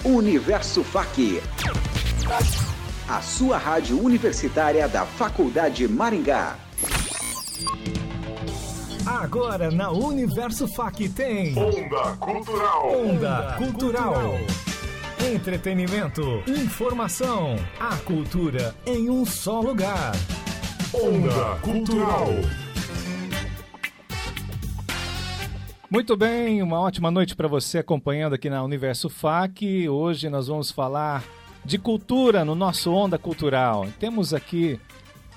Universo FAC, a sua rádio universitária da Faculdade Maringá. Agora na Universo FAC tem Onda Cultural. Onda Cultural. Entretenimento, informação, a cultura em um só lugar. Onda Cultural. Muito bem, uma ótima noite para você acompanhando aqui na Universo FAC. Hoje nós vamos falar de cultura no nosso Onda Cultural. Temos aqui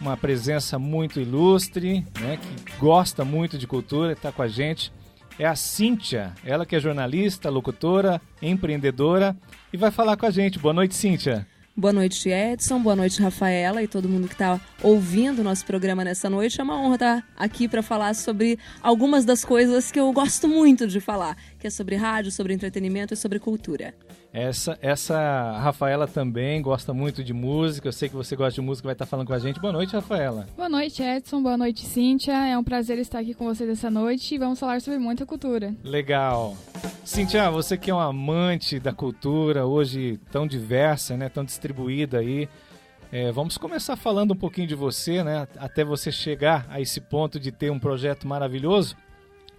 uma presença muito ilustre, né, que gosta muito de cultura, está com a gente. É a Cíntia, ela que é jornalista, locutora, empreendedora e vai falar com a gente. Boa noite, Cíntia. Boa noite, Edson. Boa noite, Rafaela e todo mundo que está ouvindo o nosso programa nessa noite. É uma honra estar aqui para falar sobre algumas das coisas que eu gosto muito de falar, que é sobre rádio, sobre entretenimento e sobre cultura. Essa Rafaela também gosta muito de música. Eu sei que você gosta de música, vai estar falando com a gente. Boa noite, Rafaela. Boa noite, Edson. Boa noite, Cíntia. É um prazer estar aqui com vocês essa noite e vamos falar sobre muita cultura. Legal. Cíntia, você que é um amante da cultura, hoje tão diversa, né, tão distribuída aí, vamos começar falando um pouquinho de você, né, até você chegar a esse ponto de ter um projeto maravilhoso.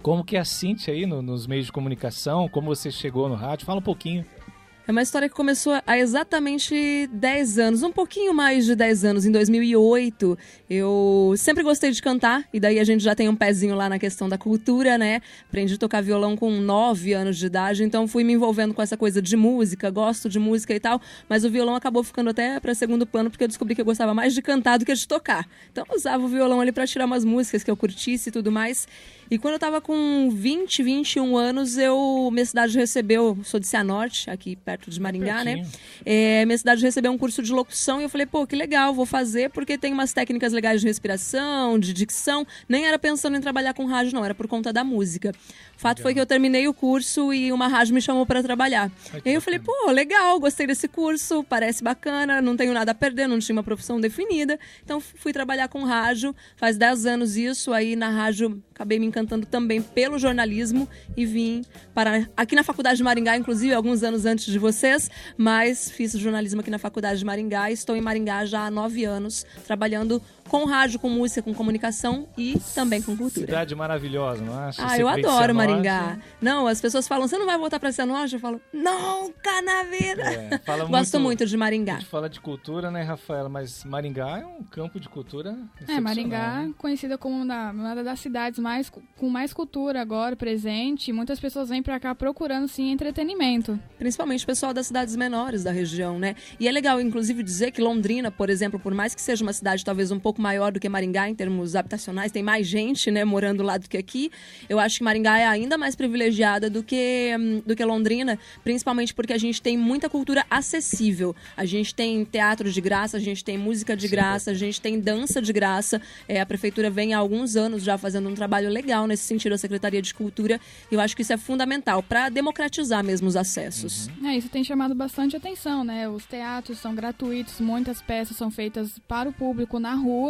Como que é a Cíntia aí nos meios de comunicação, como você chegou no rádio, fala um pouquinho. É uma história que começou há exatamente 10 anos, um pouquinho mais de 10 anos, em 2008. Eu sempre gostei de cantar, e daí a gente já tem um pezinho lá na questão da cultura, né? Aprendi a tocar violão com 9 anos de idade, então fui me envolvendo com essa coisa de música, gosto de música e tal, mas o violão acabou ficando até para segundo plano, porque eu descobri que eu gostava mais de cantar do que de tocar. Então eu usava o violão ali para tirar umas músicas que eu curtisse e tudo mais. E quando eu tava com 20, 21 anos, minha cidade recebeu, sou de Cianorte, aqui perto de Maringá, né? Minha cidade recebeu um curso de locução e eu falei, pô, que legal, vou fazer, porque tem umas técnicas legais de respiração, de dicção. Nem era pensando em trabalhar com rádio, não, era por conta da música. O fato foi que eu terminei o curso e uma rádio me chamou para trabalhar. E aí eu falei, pô, legal, gostei desse curso, parece bacana, não tenho nada a perder, não tinha uma profissão definida. Então fui trabalhar com rádio, faz 10 anos isso, aí na rádio acabei me encantando também pelo jornalismo e vim para aqui na Faculdade de Maringá, inclusive alguns anos antes de vocês, mas fiz jornalismo aqui na Faculdade de Maringá e estou em Maringá já há 9 anos, trabalhando com rádio, com música, com comunicação e também com cultura. Cidade maravilhosa, não acha? Eu adoro Maringá. Não, as pessoas falam, você não vai voltar para Cianorte? Eu falo, nunca na vida. Gosto muito de Maringá. A gente fala de cultura, né, Rafaela? Mas Maringá é um campo de cultura excepcional. Maringá né? Conhecida como uma das cidades com mais cultura agora presente. Muitas pessoas vêm para cá procurando, sim, entretenimento. Principalmente o pessoal das cidades menores da região, né? E é legal, inclusive, dizer que Londrina, por exemplo, por mais que seja uma cidade talvez um pouco maior do que Maringá em termos habitacionais, tem mais gente, né, morando lá do que aqui. Eu acho que Maringá é ainda mais privilegiada do que Londrina, principalmente porque a gente tem muita cultura acessível. A gente tem teatro de graça, a gente tem música de graça, a gente tem dança de graça. A prefeitura vem há alguns anos já fazendo um trabalho legal nesse sentido, a Secretaria de Cultura. Eu acho que isso é fundamental para democratizar mesmo os acessos. Isso tem chamado bastante atenção, né? Os teatros são gratuitos, muitas peças são feitas para o público na rua.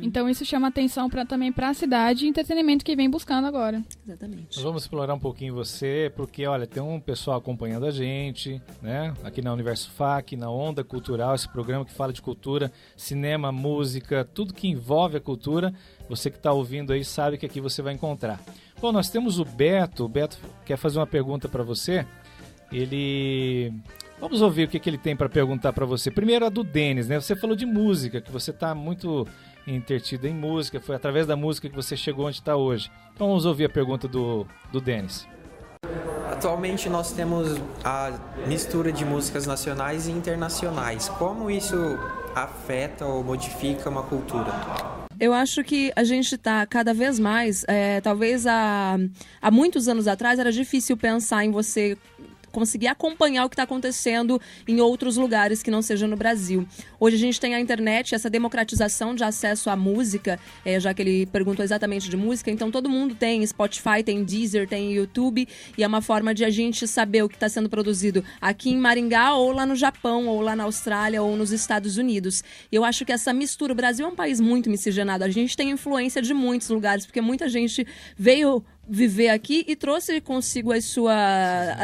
Então isso chama atenção também para a cidade e entretenimento que vem buscando agora. Exatamente. Nós vamos explorar um pouquinho você, porque, olha, tem um pessoal acompanhando a gente, né? Aqui na Universo FAC, na Onda Cultural, esse programa que fala de cultura, cinema, música, tudo que envolve a cultura. Você que está ouvindo aí sabe que aqui você vai encontrar. Bom, nós temos o Beto. O Beto quer fazer uma pergunta para você. Vamos ouvir o que ele tem para perguntar para você. Primeiro a do Denis, né? Você falou de música, que você está muito entretido em música. Foi através da música que você chegou onde está hoje. Então vamos ouvir a pergunta do Denis. Atualmente nós temos a mistura de músicas nacionais e internacionais. Como isso afeta ou modifica uma cultura? Eu acho que a gente está cada vez mais, talvez há muitos anos atrás era difícil pensar em você conseguir acompanhar o que está acontecendo em outros lugares que não seja no Brasil. Hoje a gente tem a internet, essa democratização de acesso à música, já que ele perguntou exatamente de música, então todo mundo tem Spotify, tem Deezer, tem YouTube, e é uma forma de a gente saber o que está sendo produzido aqui em Maringá, ou lá no Japão, ou lá na Austrália, ou nos Estados Unidos. E eu acho que essa mistura, o Brasil é um país muito miscigenado, a gente tem influência de muitos lugares, porque muita gente veio viver aqui e trouxe consigo as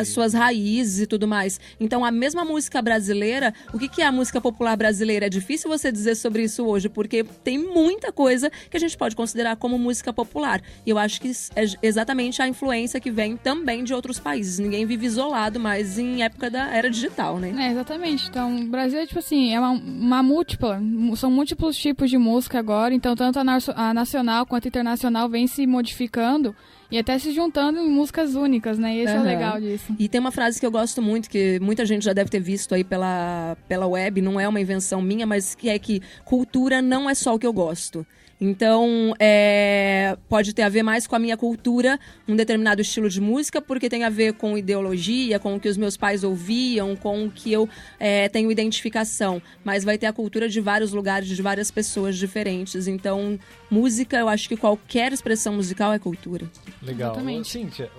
suas raízes e tudo mais. Então, a mesma música brasileira, o que é a música popular brasileira? É difícil você dizer sobre isso hoje, porque tem muita coisa que a gente pode considerar como música popular. E eu acho que é exatamente a influência que vem também de outros países. Ninguém vive isolado, mas em época da era digital, né? Exatamente. Então, o Brasil é tipo assim, é uma múltipla, são múltiplos tipos de música agora, então tanto a nacional quanto a internacional vem se modificando e até se juntando em músicas únicas, né? E esse é o legal disso. E tem uma frase que eu gosto muito, que muita gente já deve ter visto aí pela web, não é uma invenção minha, mas que é que cultura não é só o que eu gosto. Então, pode ter a ver mais com a minha cultura, um determinado estilo de música, porque tem a ver com ideologia, com o que os meus pais ouviam, com o que eu tenho identificação. Mas vai ter a cultura de vários lugares, de várias pessoas diferentes. Então, música, eu acho que qualquer expressão musical é cultura. Legal. Exatamente. Cíntia,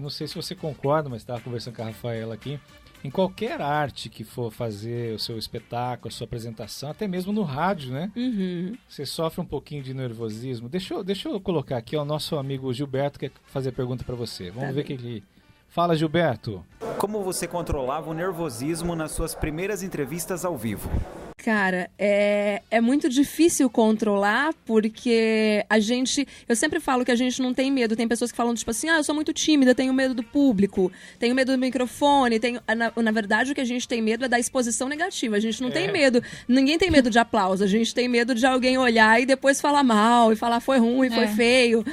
não sei se você concorda, mas estava conversando com a Rafaela aqui. Em qualquer arte que for fazer o seu espetáculo, a sua apresentação, até mesmo no rádio, né? Uhum. Você sofre um pouquinho de nervosismo. Deixa eu colocar aqui, o nosso amigo Gilberto quer fazer pergunta para você. Vamos ver o que ele... Fala, Gilberto. Como você controlava o nervosismo nas suas primeiras entrevistas ao vivo? Cara, é muito difícil controlar, porque eu sempre falo que a gente não tem medo. Tem pessoas que falam, tipo assim, eu sou muito tímida, tenho medo do público, tenho medo do microfone. Na verdade, o que a gente tem medo é da exposição negativa. A gente não tem medo, ninguém tem medo de aplauso. A gente tem medo de alguém olhar e depois falar mal, e falar foi ruim, foi feio,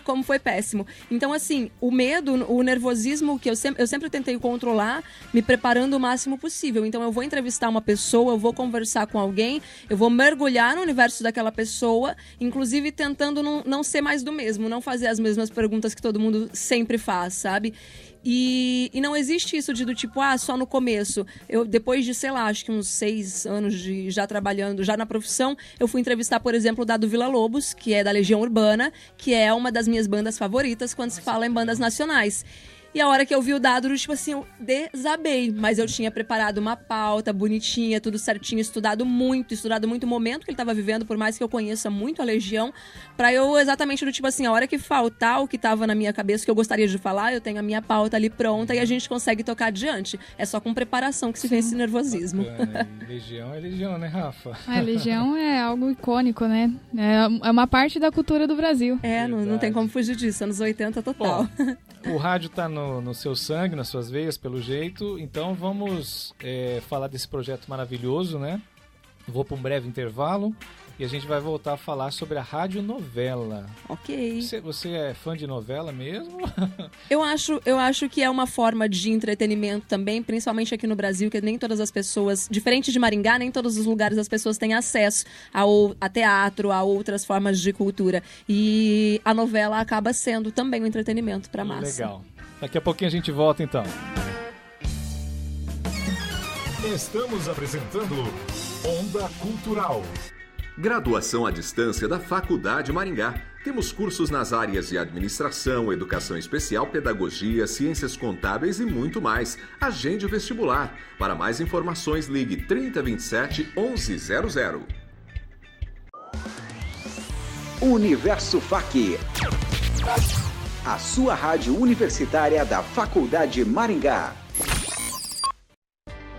como foi péssimo. Então, assim, o medo, o nervosismo que eu sempre tentei controlar, me preparando o máximo possível. Então, eu vou entrevistar uma pessoa, eu vou conversar com alguém, eu vou mergulhar no universo daquela pessoa, inclusive tentando não ser mais do mesmo, não fazer as mesmas perguntas que todo mundo sempre faz, sabe? E não existe isso do tipo, só no começo. Eu, depois de, sei lá, acho que uns 6 anos já trabalhando, já na profissão, eu fui entrevistar, por exemplo, o Dado Villa-Lobos, que é da Legião Urbana, que é uma das minhas bandas favoritas quando se fala em bandas nacionais. E a hora que eu vi o Dado, tipo assim, eu desabei. Mas eu tinha preparado uma pauta bonitinha, tudo certinho, estudado muito o momento que ele estava vivendo, por mais que eu conheça muito a Legião, pra eu exatamente tipo assim, a hora que faltar o que estava na minha cabeça, que eu gostaria de falar, eu tenho a minha pauta ali pronta e a gente consegue tocar adiante. É só com preparação que se vence esse nervosismo. Legião é Legião, né, Rafa? A Legião é algo icônico, né? É uma parte da cultura do Brasil. Não tem como fugir disso, anos 80 total. Bom, o rádio tá no seu sangue, nas suas veias, pelo jeito. Então vamos falar desse projeto maravilhoso, né? Vou para um breve intervalo e a gente vai voltar a falar sobre a radionovela. Ok. Você é fã de novela mesmo? Eu acho que é uma forma de entretenimento também, principalmente aqui no Brasil, que nem todas as pessoas, diferente de Maringá, nem todos os lugares as pessoas têm acesso a teatro, a outras formas de cultura. E a novela acaba sendo também um entretenimento para a massa. Legal. Daqui a pouquinho a gente volta, então. Estamos apresentando Onda Cultural. Graduação à distância da Faculdade Maringá. Temos cursos nas áreas de administração, educação especial, pedagogia, ciências contábeis e muito mais. Agende o vestibular. Para mais informações, ligue 3027 1100. Universo FAC. A sua rádio universitária da Faculdade Maringá.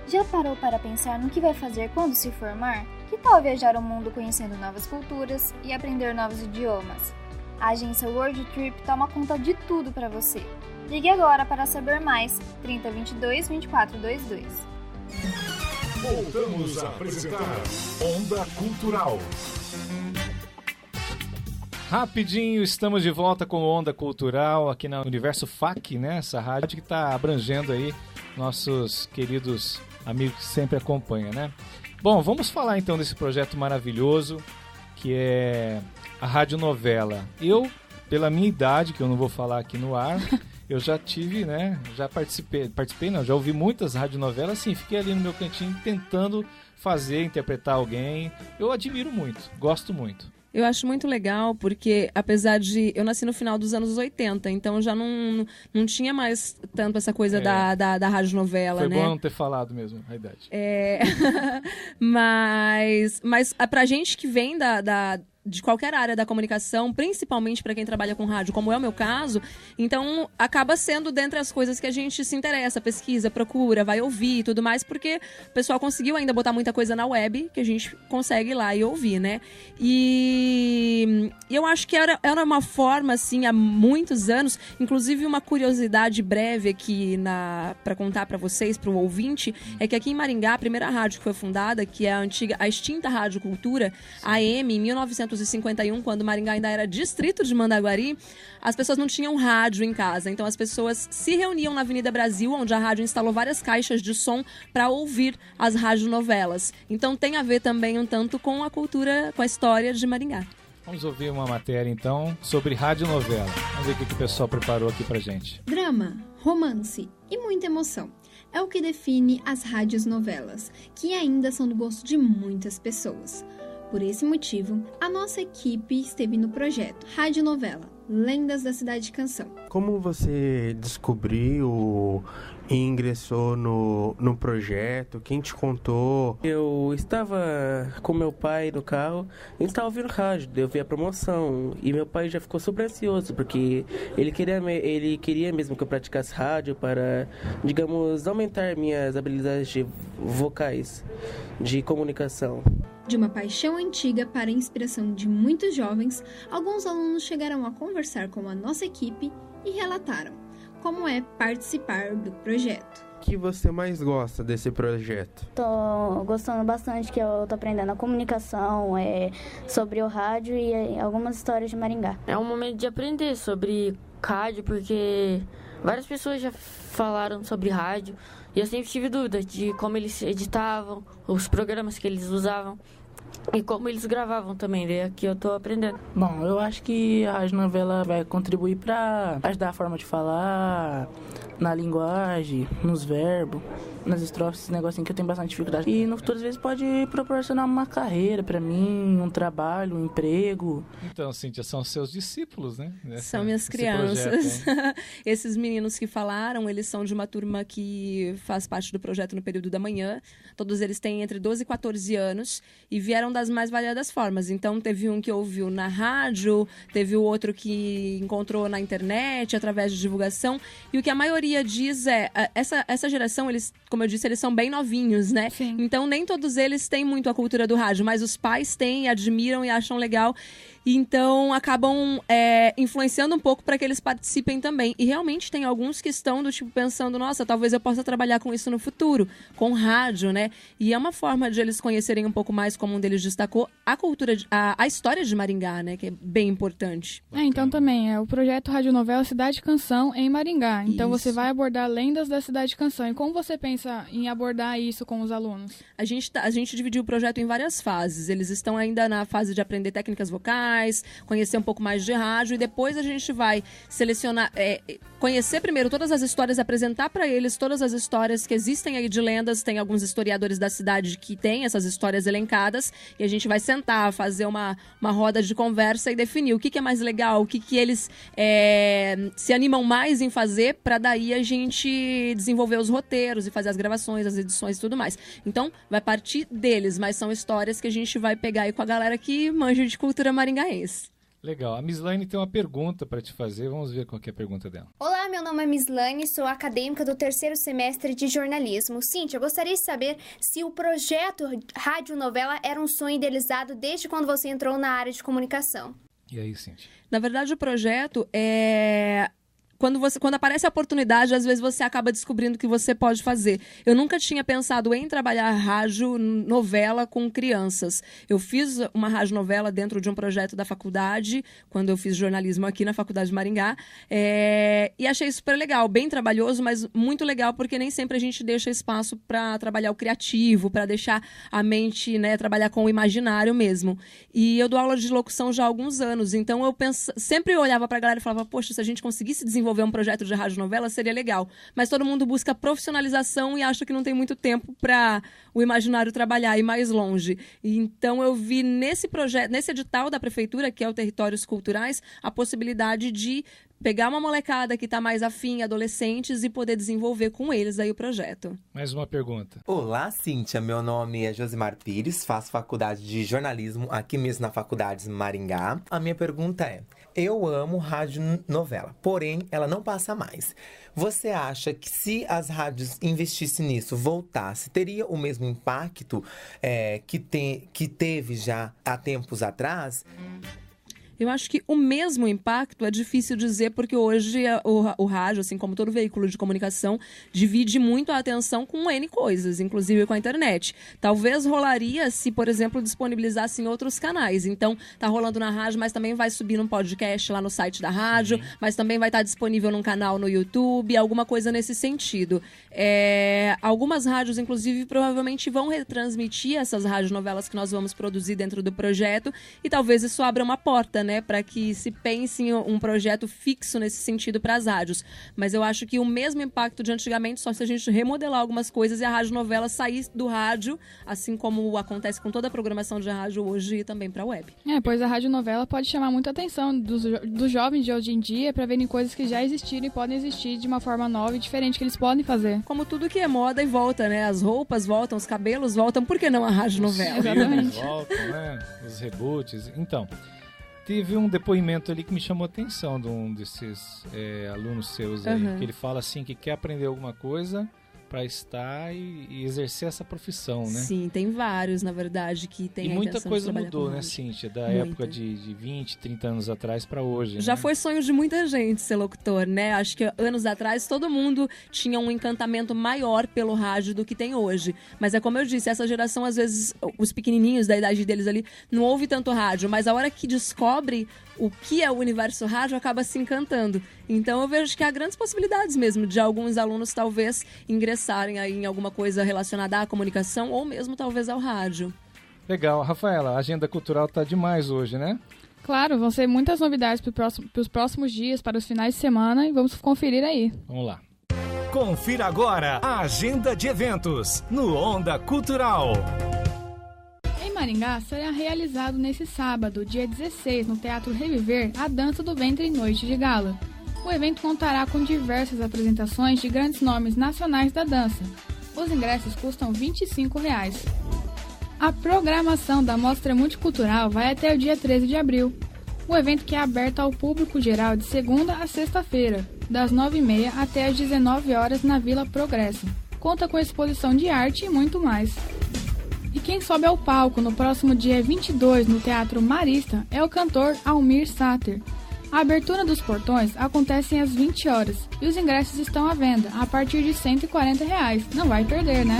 Já parou para pensar no que vai fazer quando se formar? Que tal viajar o mundo conhecendo novas culturas e aprender novos idiomas? A agência World Trip toma conta de tudo para você. Ligue agora para saber mais, 3022 2422. Voltamos a apresentar Onda Cultural. Rapidinho, estamos de volta com Onda Cultural aqui na Universo FAC, né? Essa rádio que está abrangendo aí nossos queridos amigos que sempre acompanham, né? Bom, vamos falar então desse projeto maravilhoso que é a radionovela. Eu, pela minha idade, que eu não vou falar aqui no ar, eu já tive, né? Já já ouvi muitas radionovelas, assim, fiquei ali no meu cantinho tentando interpretar alguém. Eu admiro muito, gosto muito. Eu acho muito legal porque, apesar de... Eu nasci no final dos anos 80, então já não tinha mais tanto essa coisa da radionovela, Foi né? bom não ter falado mesmo a idade. Mas pra gente que vem de qualquer área da comunicação, principalmente para quem trabalha com rádio, como é o meu caso. Então, acaba sendo dentre as coisas que a gente se interessa, pesquisa, procura, vai ouvir e tudo mais, porque o pessoal conseguiu ainda botar muita coisa na web que a gente consegue ir lá e ouvir, né? E eu acho que era uma forma, assim, há muitos anos, inclusive uma curiosidade breve aqui para contar para vocês, para o ouvinte, é que aqui em Maringá, a primeira rádio que foi fundada, que é a extinta Rádio Cultura, AM, em 1951, quando Maringá ainda era distrito de Mandaguari, as pessoas não tinham rádio em casa. Então as pessoas se reuniam na Avenida Brasil, onde a rádio instalou várias caixas de som para ouvir as radionovelas. Então tem a ver também um tanto com a cultura, com a história de Maringá. Vamos ouvir uma matéria, então, sobre radionovela. Vamos ver o que o pessoal preparou aqui pra gente. Drama, romance e muita emoção é o que define as radionovelas, que ainda são do gosto de muitas pessoas. Por esse motivo, a nossa equipe esteve no projeto Radionovela, Lendas da Cidade de Canção. Como você descobriu e ingressou no projeto? Quem te contou? Eu estava com meu pai no carro e estava ouvindo rádio, eu vi a promoção e meu pai já ficou super ansioso porque ele queria mesmo que eu praticasse rádio para, digamos, aumentar minhas habilidades vocais, de comunicação. De uma paixão antiga para a inspiração de muitos jovens, alguns alunos chegaram a conversar com a nossa equipe e relataram como é participar do projeto. O que você mais gosta desse projeto? Tô gostando bastante, que eu tô aprendendo a comunicação, sobre o rádio e algumas histórias de Maringá. É um momento de aprender sobre rádio, porque várias pessoas já falaram sobre rádio e eu sempre tive dúvidas de como eles editavam, os programas que eles usavam e como eles gravavam também, daí que eu tô aprendendo. Bom, eu acho que a radionovela vai contribuir para ajudar a forma de falar, na linguagem, nos verbos, nas estrofes, esse negocinho que eu tenho bastante dificuldade. E no futuro, às vezes, pode proporcionar uma carreira para mim, um trabalho, um emprego. Então, Cíntia, são seus discípulos, né? São minhas crianças. Projeto, esses meninos que falaram, eles são de uma turma que faz parte do projeto no período da manhã. Todos eles têm entre 12 e 14 anos e vieram das mais variadas formas. Então, teve um que ouviu na rádio, teve o outro que encontrou na internet, através de divulgação. E o que a maioria diz essa geração, eles, como eu disse, eles são bem novinhos, né? Sim. Então, nem todos eles têm muito a cultura do rádio, mas os pais têm, admiram e acham legal. Então, acabam influenciando um pouco para que eles participem também. E realmente tem alguns que estão do tipo pensando, nossa, talvez eu possa trabalhar com isso no futuro, com rádio, né? E é uma forma de eles conhecerem um pouco mais, como um deles destacou, a cultura, a história de Maringá, né? Que é bem importante. Então também é o projeto Radionovela Cidade Canção em Maringá. Então Isso. você vai abordar lendas da Cidade Canção. E como você pensa em abordar isso com os alunos? A gente dividiu o projeto em várias fases. Eles estão ainda na fase de aprender técnicas vocais, conhecer um pouco mais de rádio, e depois a gente vai selecionar, conhecer primeiro todas as histórias, apresentar para eles todas as histórias que existem aí de lendas. Tem alguns historiadores da cidade que têm essas histórias elencadas, e a gente vai sentar, fazer uma roda de conversa e definir o que é mais legal, o que eles se animam mais em fazer, para daí a gente desenvolver os roteiros e fazer as gravações, as edições e tudo mais. Então, vai partir deles, mas são histórias que a gente vai pegar aí com a galera que manja de cultura maringaense. Legal. A Mislaine tem uma pergunta para te fazer. Vamos ver qual que é a pergunta dela. Olá, meu nome é Mislaine, sou acadêmica do 3º semestre de jornalismo. Cíntia, eu gostaria de saber se o projeto Radionovela era um sonho idealizado desde quando você entrou na área de comunicação. E aí, Cíntia? Na verdade, o projeto é... Quando aparece a oportunidade, às vezes você acaba descobrindo o que você pode fazer. Eu nunca tinha pensado em trabalhar radionovela com crianças. Eu fiz uma radionovela dentro de um projeto da faculdade, quando eu fiz jornalismo aqui na Faculdade de Maringá, e achei super legal, bem trabalhoso, mas muito legal, porque nem sempre a gente deixa espaço para trabalhar o criativo, para deixar a mente, né, trabalhar com o imaginário mesmo. E eu dou aula de locução já há alguns anos, então eu sempre olhava para a galera e falava, poxa, se a gente conseguisse desenvolver um projeto de radionovela, seria legal. Mas todo mundo busca profissionalização e acha que não tem muito tempo para o imaginário trabalhar e ir mais longe. Então eu vi nesse projeto, nesse edital da prefeitura, que é o Territórios Culturais, a possibilidade de pegar uma molecada que está mais afim, adolescentes, e poder desenvolver com eles aí o projeto. Mais uma pergunta. Olá, Cíntia. Meu nome é Josimar Pires, faço faculdade de jornalismo aqui mesmo na Faculdade Maringá. A minha pergunta é: eu amo rádio novela, porém ela não passa mais. Você acha que se as rádios investissem nisso, voltasse, teria o mesmo impacto que teve já há tempos atrás? Eu acho que o mesmo impacto é difícil dizer, porque hoje o rádio, assim como todo veículo de comunicação, divide muito a atenção com N coisas, inclusive com a internet. Talvez rolaria se, por exemplo, disponibilizasse em outros canais. Então, tá rolando na rádio, mas também vai subir num podcast lá no site da rádio, mas também vai estar disponível num canal no YouTube, alguma coisa nesse sentido. Algumas rádios, inclusive, provavelmente vão retransmitir essas radionovelas que nós vamos produzir dentro do projeto, e talvez isso abra uma porta, né, para que se pense em um projeto fixo nesse sentido para as rádios. Mas eu acho que o mesmo impacto de antigamente, só se a gente remodelar algumas coisas e a radionovela sair do rádio, assim como acontece com toda a programação de rádio hoje, e também para a web. Pois a radionovela pode chamar muita atenção dos jovens de hoje em dia para verem coisas que já existiram e podem existir de uma forma nova e diferente que eles podem fazer. Como tudo que é moda e volta, né? As roupas voltam, os cabelos voltam, por que não a radionovela? Exatamente. Voltam, né? Os reboots. Então, teve um depoimento ali que me chamou a atenção de um desses alunos seus aí, que ele fala assim que quer aprender alguma coisa para estar e exercer essa profissão, né? Sim, tem vários, na verdade, que tem a intenção de trabalhar com rádio. E muita coisa mudou, né, Cíntia? Da época de 20, 30 anos atrás para hoje. Já né? foi sonho de muita gente ser locutor, né? Acho que anos atrás todo mundo tinha um encantamento maior pelo rádio do que tem hoje. Mas é como eu disse, essa geração, às vezes, os pequenininhos da idade deles ali, não ouve tanto rádio, mas a hora que descobre o que é o universo rádio, acaba se encantando. Então eu vejo que há grandes possibilidades mesmo de alguns alunos talvez ingressarem aí em alguma coisa relacionada à comunicação ou mesmo talvez ao rádio. Legal. Rafaela, a agenda cultural tá demais hoje, né? Claro, vão ser muitas novidades para os próximos dias, para os finais de semana, e vamos conferir aí. Vamos lá. Confira agora a agenda de eventos no Onda Cultural. Em Maringá, será realizado nesse sábado, dia 16, no Teatro Reviver, a Dança do Ventre Noite de Gala. O evento contará com diversas apresentações de grandes nomes nacionais da dança. Os ingressos custam R$ 25. A programação da Mostra Multicultural vai até o dia 13 de abril. O evento que é aberto ao público geral de segunda a sexta-feira, das 9h30 até as 19 horas na Vila Progresso. Conta com exposição de arte e muito mais. E quem sobe ao palco no próximo dia 22 no Teatro Marista é o cantor Almir Sater. A abertura dos portões acontece às 20 horas e os ingressos estão à venda a partir de R$ 140. Não vai perder, né?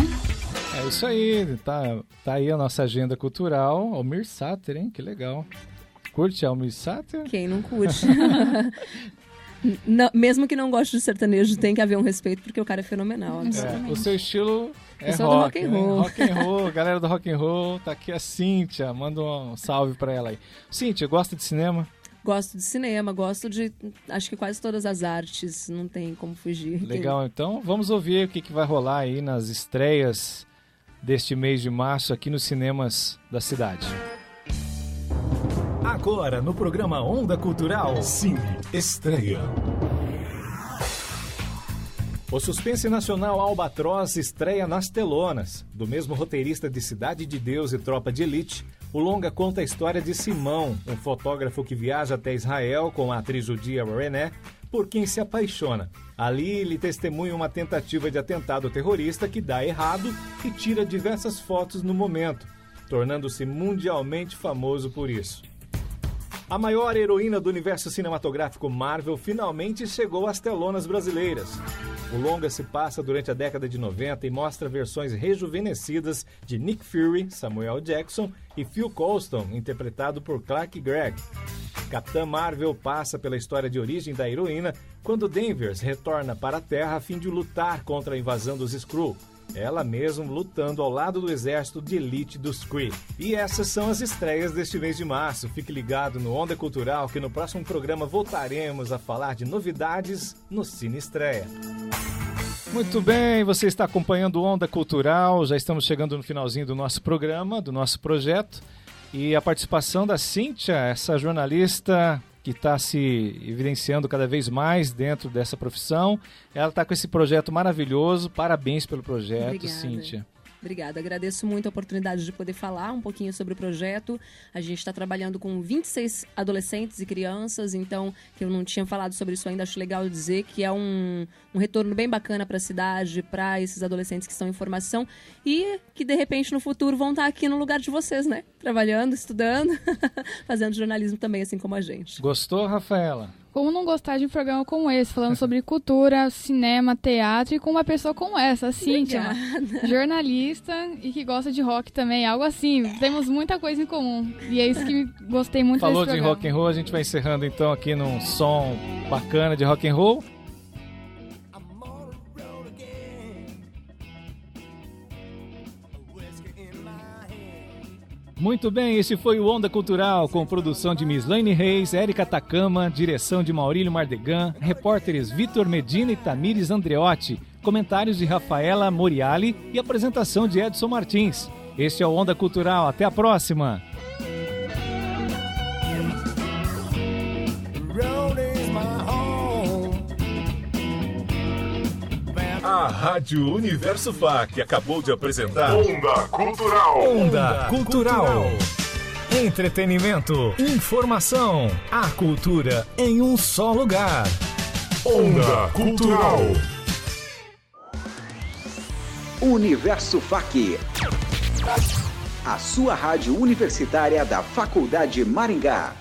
É isso aí, tá aí a nossa agenda cultural. Almir Sater, hein? Que legal. Curte Almir Sater? Quem não curte? Não, mesmo que não goste de sertanejo, tem que haver um respeito, porque o cara é fenomenal. O seu estilo é rock and roll. Né? Rock and roll, galera do rock and roll, tá aqui a Cíntia, manda um salve pra ela aí. Cíntia, gosta de cinema? Gosto de cinema, gosto de, acho que quase todas as artes, não tem como fugir. Legal, então vamos ouvir o que vai rolar aí nas estreias deste mês de março aqui nos cinemas da cidade. Agora, no programa Onda Cultural, Cine Estreia. O suspense nacional Albatroz estreia nas telonas. Do mesmo roteirista de Cidade de Deus e Tropa de Elite, o longa conta a história de Simão, um fotógrafo que viaja até Israel com a atriz judia René, por quem se apaixona. Ali, ele testemunha uma tentativa de atentado terrorista que dá errado e tira diversas fotos no momento, tornando-se mundialmente famoso por isso. A maior heroína do universo cinematográfico Marvel finalmente chegou às telonas brasileiras. O longa se passa durante a década de 90 e mostra versões rejuvenescidas de Nick Fury, Samuel Jackson e Phil Coulson, interpretado por Clark Gregg. Capitã Marvel passa pela história de origem da heroína quando Danvers retorna para a Terra a fim de lutar contra a invasão dos Skrull. Ela mesmo lutando ao lado do exército de elite dos Kree. E essas são as estreias deste mês de março. Fique ligado no Onda Cultural que no próximo programa voltaremos a falar de novidades no Cine Estreia. Muito bem, você está acompanhando o Onda Cultural, já estamos chegando no finalzinho do nosso programa, do nosso projeto. E a participação da Cíntia, essa jornalista que está se evidenciando cada vez mais dentro dessa profissão. Ela está com esse projeto maravilhoso. Parabéns pelo projeto, Obrigada. Cíntia. Obrigada, agradeço muito a oportunidade de poder falar um pouquinho sobre o projeto. A gente está trabalhando com 26 adolescentes e crianças, então, que eu não tinha falado sobre isso ainda, acho legal dizer que é um retorno bem bacana para a cidade, para esses adolescentes que estão em formação e que, de repente, no futuro vão estar aqui no lugar de vocês, né? Trabalhando, estudando, fazendo jornalismo também, assim como a gente. Gostou, Rafaela? Como não gostar de um programa como esse, falando sobre cultura, cinema, teatro e com uma pessoa como essa, a Cíntia, jornalista e que gosta de rock também, algo assim. Temos muita coisa em comum e é isso que gostei muito Falou desse de programa. rock and roll, a gente vai encerrando então aqui num som bacana de rock and roll. Muito bem, esse foi o Onda Cultural, com produção de Mislaine Reis, Érica Takama, direção de Maurílio Mardegan, repórteres Vitor Medina e Tamires Andreotti, comentários de Rafaela Moriali e apresentação de Edson Martins. Este é o Onda Cultural, até a próxima! A Rádio Universo FAC acabou de apresentar Onda Cultural. Onda Cultural. Entretenimento, informação, a cultura em um só lugar. Onda Cultural. Universo FAC. A sua rádio universitária da Faculdade Maringá.